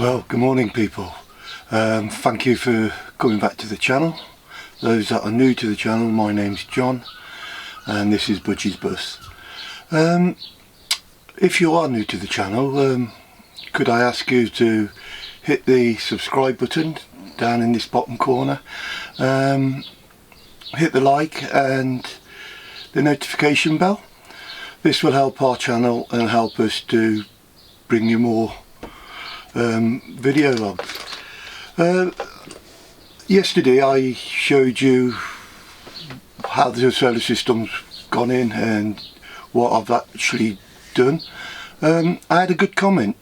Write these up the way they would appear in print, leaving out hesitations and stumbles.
Well, good morning people. Thank you for coming back to the channel. Those that are new to the channel, my name's John and this is Budgie's Bus. If you are new to the channel, could I ask you to hit the subscribe button down in this bottom corner, hit the like and the notification bell. This will help our channel and help us to bring you more video logs. Yesterday I showed you how the solar system's gone in and what I've actually done. I had a good comment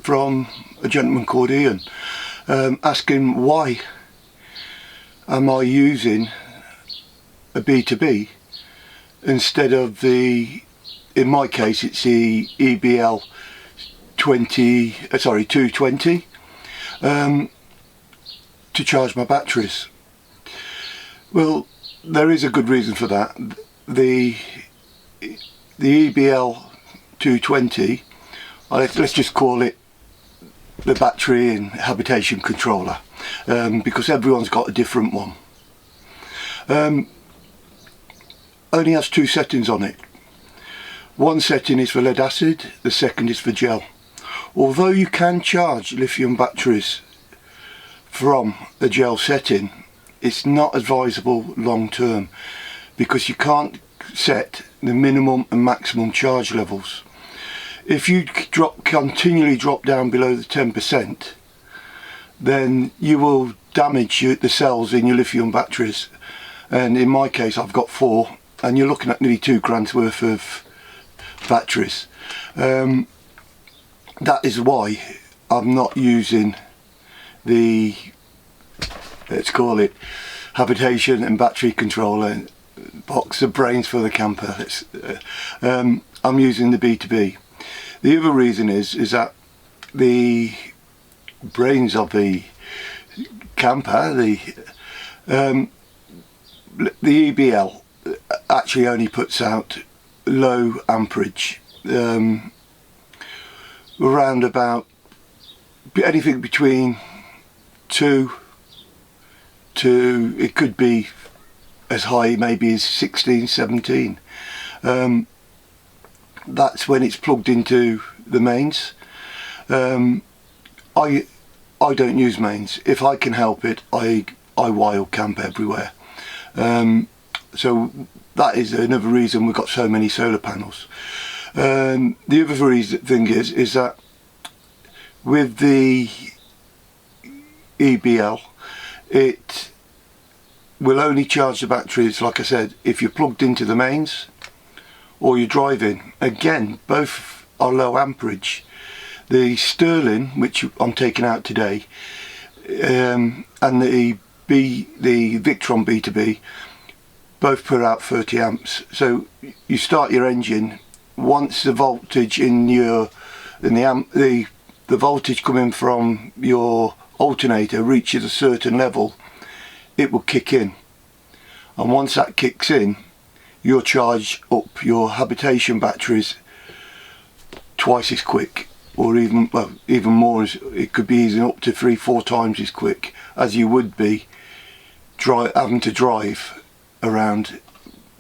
from a gentleman called Ian asking why am I using a B2B instead of the, in my case it's the EBL220 to charge my batteries. Well, there is a good reason for that. The EBL220, let's just call it the battery and habitation controller, because everyone's got a different one. Only has two settings on it. One setting is for lead acid, the second is for gel. Although you can charge lithium batteries from a gel setting, it's not advisable long term because you can't set the minimum and maximum charge levels. If you continually drop down below the 10%, then you will damage the cells in your lithium batteries, and in my case I've got 4, and you're looking at nearly £2 worth of batteries. That is why I'm not using the, let's call it, habitation and battery controller box of brains for the camper. I'm using the B2B. The other reason is that the brains of the camper, the EBL actually only puts out low amperage, around about anything between 2 to, it could be as high maybe as 16, 17. That's when it's plugged into the mains. I don't use mains. If I can help it, I wild camp everywhere. So that is another reason we've got so many solar panels. The other thing is that with the EBL, it will only charge the batteries, like I said, if you're plugged into the mains or you're driving. Again, both are low amperage. The Sterling, which I'm taking out today, and the Victron B2B, both put out 30 amps. So you start your engine, once the voltage the voltage coming from your alternator reaches a certain level, it will kick in, and once that kicks in, you'll charge up your habitation batteries twice as quick, or even more. It could be even up to 3-4 times as quick as you would be having to drive around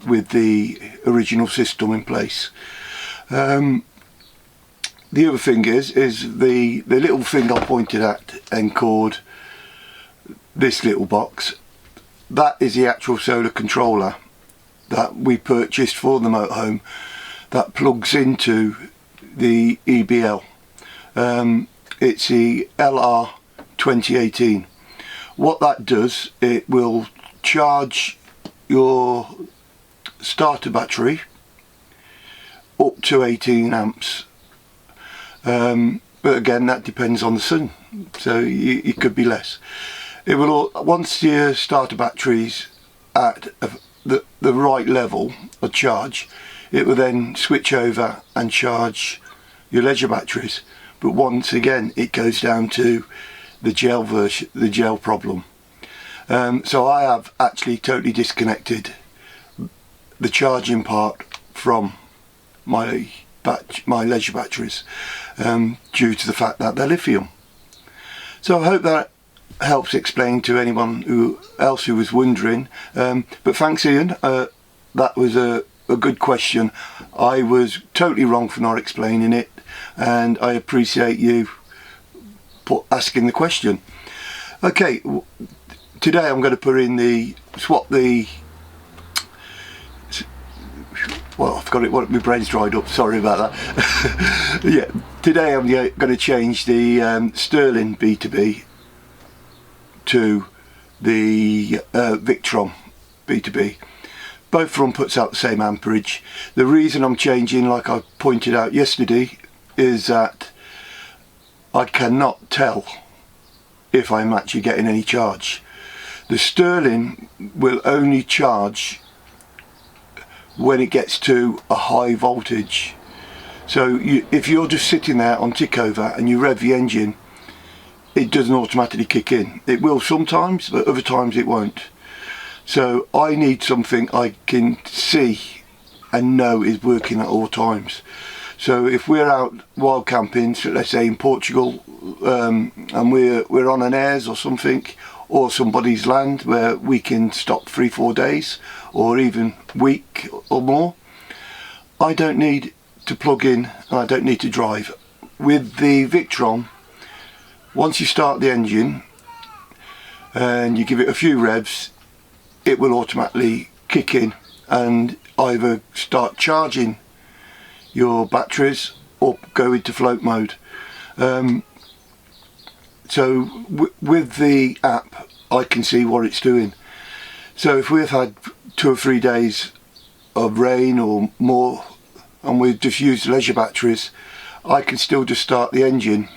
with the original system in place. The other thing is the little thing I pointed at and called this little box. That is the actual solar controller that we purchased for the motorhome that plugs into the EBL. It's the LR 2018. What that does, it will charge your starter battery up to 18 amps. But again, that depends on the sun, so it could be less. It will, once your starter battery's at the right level of charge, it will then switch over and charge your leisure batteries. But once again, it goes down to the gel version, the gel problem. So I have actually totally disconnected the charging part from my leisure batteries due to the fact that they're lithium. So I hope that helps explain to anyone else who was wondering. But thanks, Ian. That was a good question. I was totally wrong for not explaining it, and I appreciate you asking the question. Okay, today I'm going to swap the, well, I've got it, my brain's dried up, sorry about that. Yeah, today I'm going to change the Sterling B2B to the Victron B2B. Both of them puts out the same amperage. The reason I'm changing, like I pointed out yesterday, is that I cannot tell if I'm actually getting any charge. The Sterling will only charge when it gets to a high voltage. So if you're just sitting there on tick over and you rev the engine, it doesn't automatically kick in. It will sometimes, but other times it won't. So I need something I can see and know is working at all times. So if we're out wild camping, so let's say in Portugal, and we're on an airs or something, or somebody's land where we can stop 3-4 days or even week or more, I don't need to plug in and I don't need to drive. With the Victron, once you start the engine and you give it a few revs, it will automatically kick in and either start charging your batteries or go into float mode. So with the app I can see what it's doing. So if we've had 2 or 3 days of rain or more and we've just used leisure batteries, I can still just start the engine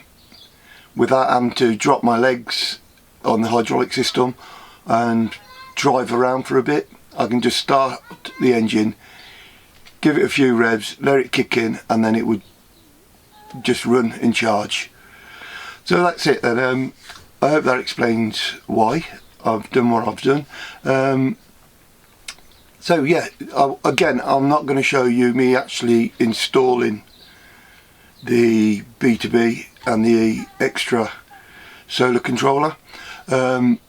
without having to drop my legs on the hydraulic system and drive around for a bit. I can just start the engine, give it a few revs, let it kick in, and then it would just run and charge. So that's it then. I hope that explains why I've done what I've done. So yeah, again, I'm not going to show you me actually installing the B2B and the extra solar controller. As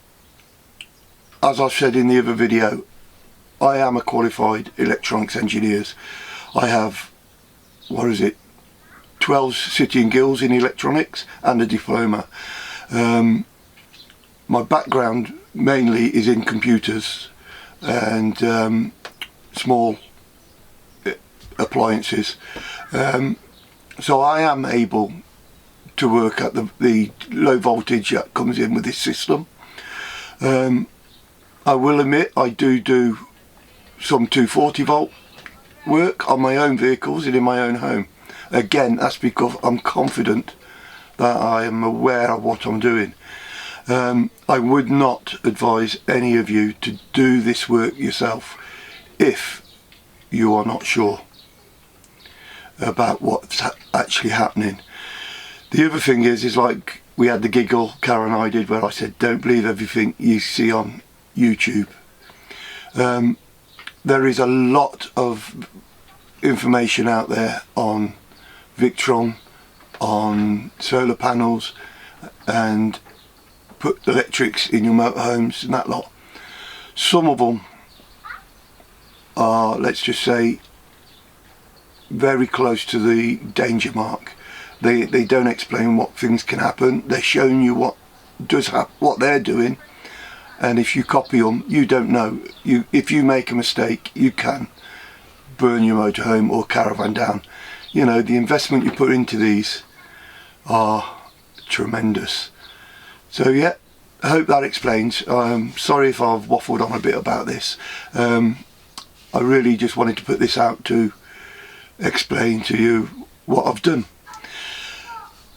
I've said in the other video, I am a qualified electronics engineer. I have, 12 City and Guilds in electronics and a diploma. My background mainly is in computers and small appliances. So I am able to work at the low voltage that comes in with this system. I will admit I do some 240 volt work on my own vehicles and in my own home. Again, that's because I'm confident that I am aware of what I'm doing. I would not advise any of you to do this work yourself if you are not sure about what's actually happening. The other thing is like we had the giggle Karen and I did where I said don't believe everything you see on YouTube. There is a lot of information out there on Victron, on solar panels and put electrics in your motorhomes and that lot. Some of them are, let's just say, very close to the danger mark. They don't explain what things can happen. They're showing you what they're doing, and if you copy them, you don't know. If you make a mistake, you can burn your motorhome or caravan down. You know, the investment you put into these are tremendous. So yeah, I hope that explains. Sorry if I've waffled on a bit about this. I really just wanted to put this out to explain to you what I've done.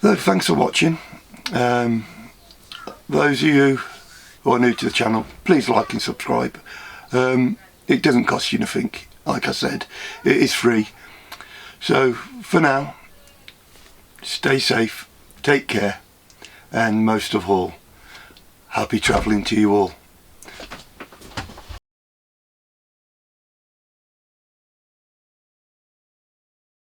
So thanks for watching. Those of you who are new to the channel, please like and subscribe. It doesn't cost you nothing, like I said, it is free. So for now, stay safe, take care, and most of all, happy travelling to you all.